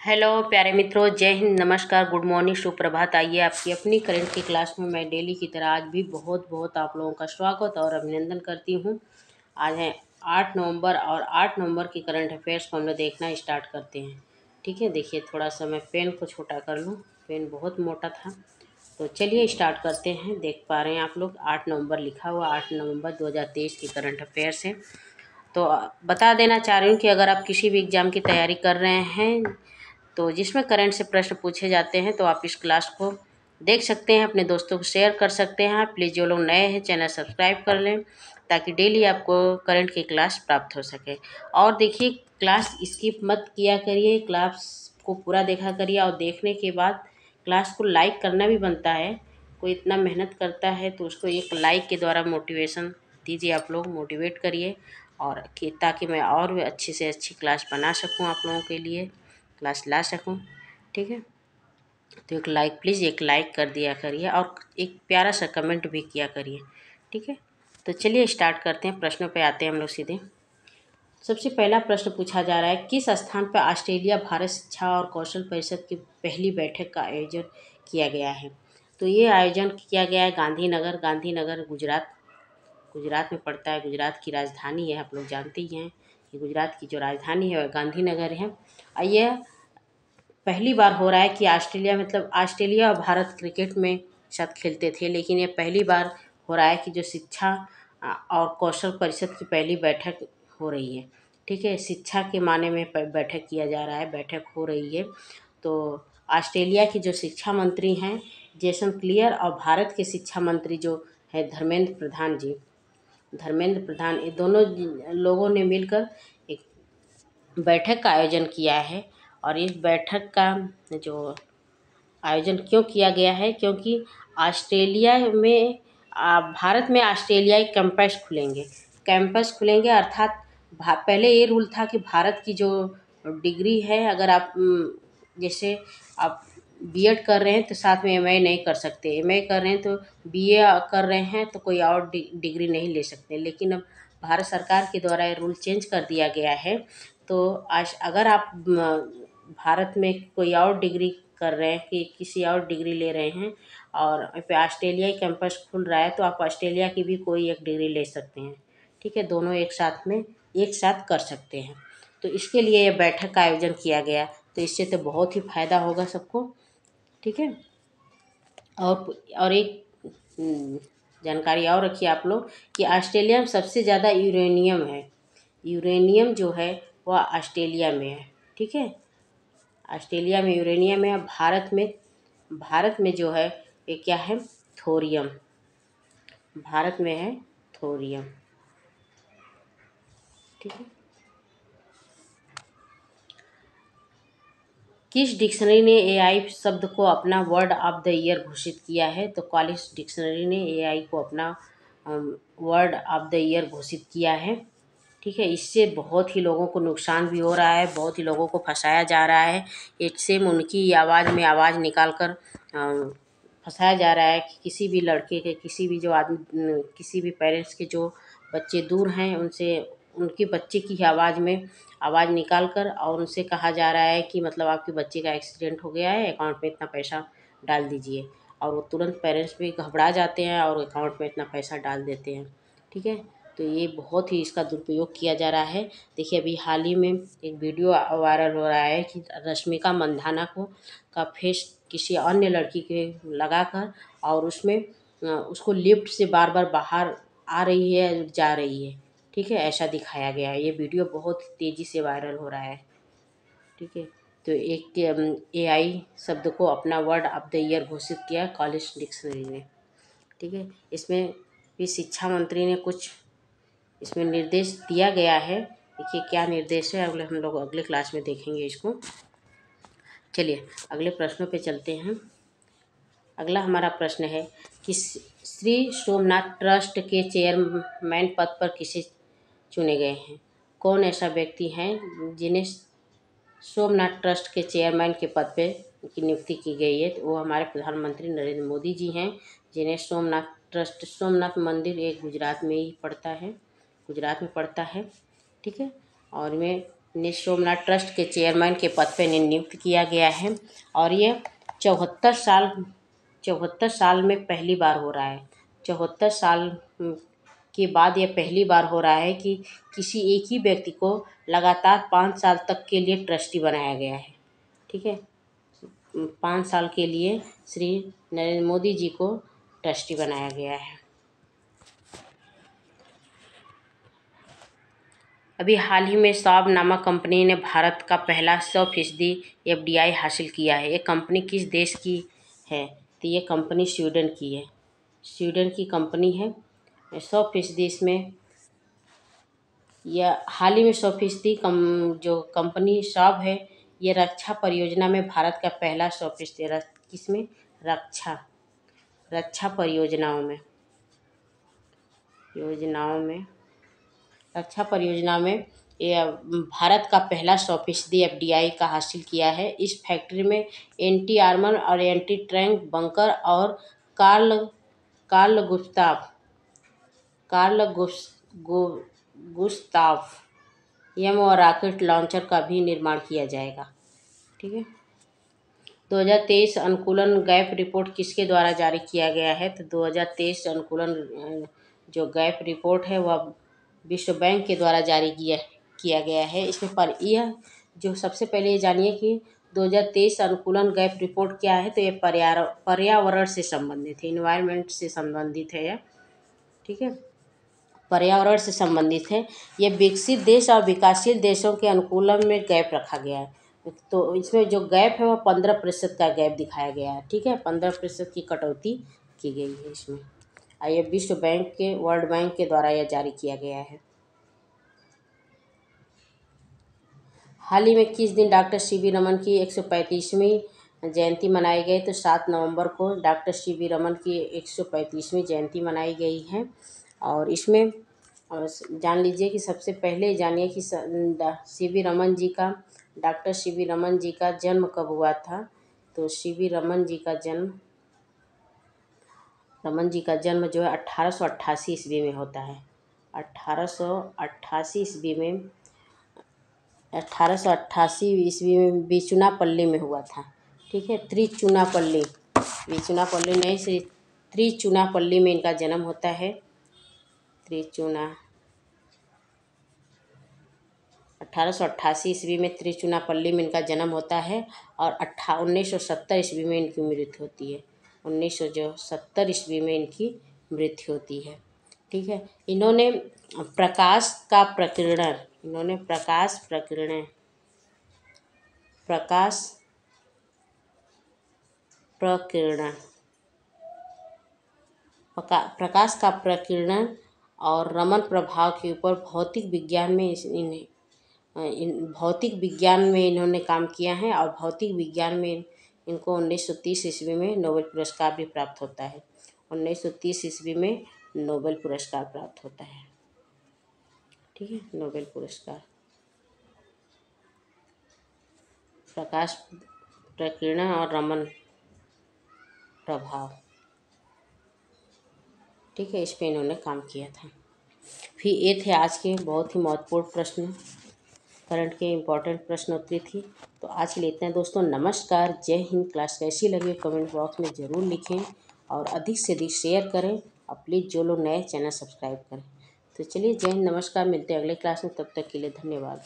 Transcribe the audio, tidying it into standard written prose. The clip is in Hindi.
हेलो प्यारे मित्रों, जय हिंद, नमस्कार, गुड मॉर्निंग, सुप्रभात। आइए आपकी अपनी करंट की क्लास में मैं डेली की तरह आज भी बहुत बहुत आप लोगों का स्वागत और अभिनंदन करती हूँ। आज है 8 नवंबर और 8 नवंबर की करंट अफेयर्स को हम लोग देखना स्टार्ट करते हैं। ठीक है, देखिए थोड़ा सा मैं पेन को छोटा कर लूँ, पेन बहुत मोटा था। तो चलिए स्टार्ट करते हैं। देख पा रहे हैं आप लोग 8 नवंबर लिखा हुआ, 8 नवंबर 2023 की करंट अफेयर्स है। तो बता देना चाह रही हूँ कि अगर आप किसी भी एग्ज़ाम की तैयारी कर रहे हैं तो जिसमें करंट से प्रश्न पूछे जाते हैं तो आप इस क्लास को देख सकते हैं, अपने दोस्तों को शेयर कर सकते हैं। प्लीज़ जो लोग नए हैं चैनल सब्सक्राइब कर लें ताकि डेली आपको करंट की क्लास प्राप्त हो सके। और देखिए, क्लास स्किप मत किया करिए, क्लास को पूरा देखा करिए और देखने के बाद क्लास को लाइक करना भी बनता है। कोई इतना मेहनत करता है तो उसको एक लाइक के द्वारा मोटिवेशन दीजिए, आप लोग मोटिवेट करिए और कि ताकि मैं और भी अच्छी से अच्छी क्लास बना सकूं, आप लोगों के लिए क्लास ला सकूं। ठीक है, तो एक लाइक, प्लीज़ एक लाइक कर दिया करिए और एक प्यारा सा कमेंट भी किया करिए। ठीक है, तो चलिए स्टार्ट करते हैं, प्रश्नों पे आते हैं हम लोग सीधे। सबसे पहला प्रश्न पूछा जा रहा है, किस स्थान पर ऑस्ट्रेलिया भारत शिक्षा और कौशल परिषद की पहली बैठक का आयोजन किया गया है? तो ये आयोजन किया गया है गांधीनगर, गांधीनगर गुजरात, गुजरात में पड़ता है। गुजरात की राजधानी है, आप लोग जानते ही हैं कि गुजरात की जो राजधानी है वह गांधीनगर है। और यह पहली बार हो रहा है कि ऑस्ट्रेलिया, मतलब ऑस्ट्रेलिया और भारत क्रिकेट में साथ खेलते थे, लेकिन ये पहली बार हो रहा है कि जो शिक्षा और कौशल परिषद की पहली बैठक हो रही है। ठीक है, शिक्षा के माने में बैठक किया जा रहा है, बैठक हो रही है। तो ऑस्ट्रेलिया की जो शिक्षा मंत्री हैं जेसन क्लियर और भारत के शिक्षा मंत्री जो है धर्मेंद्र प्रधान जी, धर्मेंद्र प्रधान, ये दोनों लोगों ने मिलकर एक बैठक का आयोजन किया है। और इस बैठक का जो आयोजन क्यों किया गया है, क्योंकि ऑस्ट्रेलिया में भारत में ऑस्ट्रेलियाई कैंपस खुलेंगे अर्थात पहले ये रूल था कि भारत की जो डिग्री है, अगर आप जैसे आप बीएड कर रहे हैं तो साथ में एमए नहीं कर सकते, एमए कर रहे हैं तो बीए कर रहे हैं तो कोई और डिग्री नहीं ले सकते। लेकिन अब भारत सरकार के द्वारा ये रूल चेंज कर दिया गया है। तो आज अगर आप भारत में कोई और डिग्री कर रहे हैं, कि किसी और डिग्री ले रहे हैं और पे ऑस्ट्रेलियाई कैंपस खुल रहा है तो आप ऑस्ट्रेलिया की भी कोई एक डिग्री ले सकते हैं। ठीक है, दोनों एक साथ में एक साथ कर सकते हैं। तो इसके लिए ये बैठक का आयोजन किया गया, तो इससे तो बहुत ही फायदा होगा सबको। ठीक है, और एक जानकारी और रखिए आप लोग कि ऑस्ट्रेलिया में सबसे ज़्यादा यूरेनियम है, यूरेनियम जो है वह ऑस्ट्रेलिया में है। ठीक है, ऑस्ट्रेलिया में यूरेनियम है। भारत में जो है ये क्या है, थोरियम, भारत में है थोरियम। ठीक है, किस डिक्शनरी ने एआई शब्द को अपना वर्ड ऑफ द ईयर घोषित किया है? तो कॉलिस डिक्शनरी ने एआई को अपना वर्ड ऑफ द ईयर घोषित किया है। ठीक है, इससे बहुत ही लोगों को नुकसान भी हो रहा है, बहुत ही लोगों को फंसाया जा रहा है। इससे उनकी आवाज़ में आवाज़ निकाल कर फंसाया जा रहा है कि किसी भी लड़के के, किसी भी जो आदमी, किसी भी पेरेंट्स के जो बच्चे दूर हैं उनसे उनके बच्चे की आवाज़ में आवाज़ निकाल कर और उनसे कहा जा रहा है कि मतलब आपके बच्चे का एक्सीडेंट हो गया है, अकाउंट में इतना पैसा डाल दीजिए। और वो तुरंत पेरेंट्स भी घबरा जाते हैं और अकाउंट में इतना पैसा डाल देते हैं। ठीक है, तो ये बहुत ही इसका दुरुपयोग किया जा रहा है। देखिए अभी हाल ही में एक वीडियो वायरल हो रहा है कि रश्मिका मंदाना का फेस किसी अन्य लड़की के लगाकर और उसमें उसको लिफ्ट से बार बार बाहर आ रही है, जा रही है। ठीक है, ऐसा दिखाया गया है। ये वीडियो बहुत तेज़ी से वायरल हो रहा है। ठीक है, तो एक एआई शब्द को अपना वर्ड ऑफ द ईयर घोषित किया कॉलिस डिक्शनरी ने। ठीक है, इसमें भी शिक्षा मंत्री ने कुछ इसमें निर्देश दिया गया है। देखिए क्या निर्देश है, हम लोग अगले क्लास में देखेंगे इसको। चलिए अगले प्रश्नों पे चलते हैं। अगला हमारा प्रश्न है कि श्री सोमनाथ ट्रस्ट के चेयरमैन पद पर किसे चुने गए हैं? कौन ऐसा व्यक्ति है जिन्हें सोमनाथ ट्रस्ट के चेयरमैन के पद पे की नियुक्ति की गई है? तो वो हमारे प्रधानमंत्री नरेंद्र मोदी जी हैं, जिन्हें सोमनाथ ट्रस्ट, सोमनाथ मंदिर एक गुजरात में ही पड़ता है, गुजरात में पड़ता है। ठीक है, और में ने सोमनाथ ट्रस्ट के चेयरमैन के पद पर नियुक्त किया गया है और ये 74 साल में पहली बार हो रहा है। 74 साल के बाद यह पहली बार हो रहा है कि किसी एक ही व्यक्ति को लगातार 5 साल तक के लिए ट्रस्टी बनाया गया है। ठीक है, 5 साल के लिए श्री नरेंद्र मोदी जी को ट्रस्टी बनाया गया है। अभी हाल ही में सॉब नामक कंपनी ने भारत का पहला 100% FDI हासिल किया है। ये कंपनी किस देश की है? तो ये कंपनी स्वीडन की है। स्वीडन की कंपनी है। 100% इसमें यह हाल ही में 100% जो कंपनी सॉब है, ये रक्षा परियोजना में भारत का पहला 100% किसमें? रक्षा परियोजना में यह भारत का पहला 100% FDI का हासिल किया है। इस फैक्ट्री में एंटी आर्मर और एंटी टैंक बंकर और कार्ल गुस्ताव एम और रॉकेट लॉन्चर का भी निर्माण किया जाएगा। ठीक है, 2023 अनुकूलन गैप रिपोर्ट किसके द्वारा जारी किया गया है? तो 2023 अनुकूलन जो गैप रिपोर्ट है वह विश्व बैंक के द्वारा जारी किया गया है। इसमें पर यह जो सबसे पहले ये जानिए कि 2023 अनुकूलन गैप रिपोर्ट क्या है। तो ये पर्यावरण से संबंधित है, इन्वायरमेंट से संबंधित है यह। ठीक है, पर्यावरण से संबंधित है। यह विकसित देश और विकासशील देशों के अनुकूलन में गैप रखा गया है। तो इसमें जो गैप है वह 15% का गैप दिखाया गया है। ठीक है, 15% की कटौती की गई है इसमें। और यह विश्व बैंक के वर्ल्ड बैंक के द्वारा यह जारी किया गया है। हाल ही में किस दिन डॉक्टर CV रमन की 135वीं जयंती मनाई गई? तो 7 नवंबर को डॉक्टर CV रमन की 135वीं जयंती मनाई गई है। और इसमें जान लीजिए कि सबसे पहले जानिए कि डॉक्टर CV रमन जी का जन्म कब हुआ था। तो CV रमन जी का जन्म जो है 1888 ईस्वी में होता है। 1888 ईस्वी में बिचुनापल्ली में हुआ था। ठीक है, बिचुनापल्ली नहीं से त्रिचुनापल्ली में इनका जन्म होता है। 1888 ईस्वी में त्रिचुनापल्ली में इनका जन्म होता है और 1970 ईस्वी में इनकी मृत्यु होती है। 1970 ईस्वी में इनकी मृत्यु होती है। ठीक है, इन्होंने प्रकाश का प्रकीर्णन और रमन प्रभाव के ऊपर भौतिक विज्ञान में इन्होंने काम किया है। और भौतिक विज्ञान में इनको 1930 ईस्वी में नोबेल पुरस्कार भी प्राप्त होता है। 1930 ईस्वी में नोबेल पुरस्कार प्राप्त होता है। ठीक है, नोबेल पुरस्कार प्रकाश प्रकीर्णन और रमन प्रभाव। ठीक है, इस पे इन्होंने काम किया था। फिर ये थे आज के बहुत ही महत्वपूर्ण प्रश्न, करंट के इम्पोर्टेंट प्रश्नोत्तरी थी। तो आज के लिए इतना दोस्तों, नमस्कार, जय हिंद। क्लास कैसी लगी कमेंट बॉक्स में ज़रूर लिखें और अधिक से अधिक शेयर करें और प्लीज़ जो लोग नए चैनल सब्सक्राइब करें। तो चलिए, जय हिंद, नमस्कार, मिलते हैं अगले क्लास में। तब तक के लिए धन्यवाद।